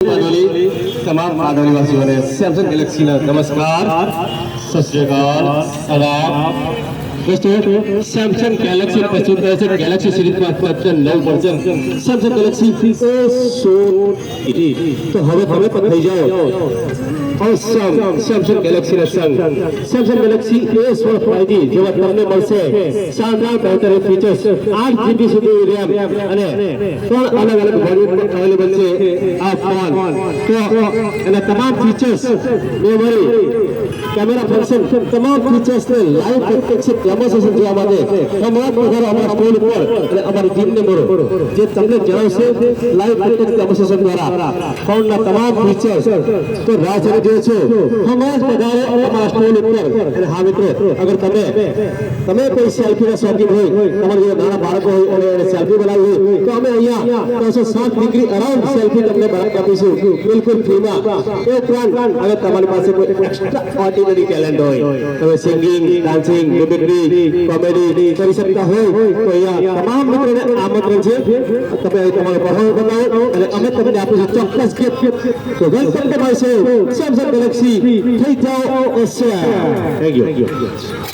माधोली तमाम आदिवासियों Samsung Galaxy नमस्कार सत श्री अकाल आदाब दोस्तों सैमसंग गैलेक्सी प्रस्तुत करे છે ગેલેક્સી સિરીઝમાં અત્યારે નવું વર્ઝન સેમસંગ ગેલેક્સી A16 તો હવે તમે પણ થઈ જાઓ ઓસમ સેમસંગ ગેલેક્સી ના સંગ સેમસંગ ગેલેક્સી A16 5G જેવા તમને મળશે શાનદાર બેટરી ફીચર્સ 8GB સુધી RAM અને ત્રણ અલગ અલગ વેરિયન્ટ અવેલેબલ છે આ ફોન તો એના તમામ ફીચર્સ મેમરી कैमरा फंक्शन तमाम फीचर्स ने लाइव प्रत्यक्ष डेमोन्स्ट्रेशन જોવા માટે તમામ પ્રકારો અમારા સ્ટોલ પર અને અમારી ટીમને મળો જે તમને જણાવશે લાઈવ પ્રત્યક્ષ ડેમોન્સ્ટ્રેશન દ્વારા ફોનના તમામ ફીચર્સ તો રાહ જોઈ રહ્યો છો હમણાં જ પધારો અમારા સ્ટોલ ઉપર અને હા મિત્રો અગર તમે કોઈ સેલ્ફીના શોખીન હોય તમારા જે નાના બાળકો હોય અને સેલ્ફી બનાવવી હોય તો અમે અહીંયા 360 ડિગ્રી અરાઉન્ડ સેલ્ફી તમને આપીશું બિલકુલ ફ્રીમાં એ ઉપરાંત અગર તમારી પાસે કોઈ એક્સ્ટ્રા ऑर्डिनरी टैलेंट हो તમે સિંગિંગ ડાન્સિંગ મિમિક્રી કોમેડી કરી શકતા હોય તો અહીંયા તમામ મિત્રોને આમંત્રણ છે તમે તમારો પરફોર્મન્સ બતાવો અને અમે તમને આપીશું ચોક્કસ ગિફ્ટ તો welcome to my show Samsung Galaxy થઈ જાઓ ઓસ્ટ્રેલિયા થેન્ક યુ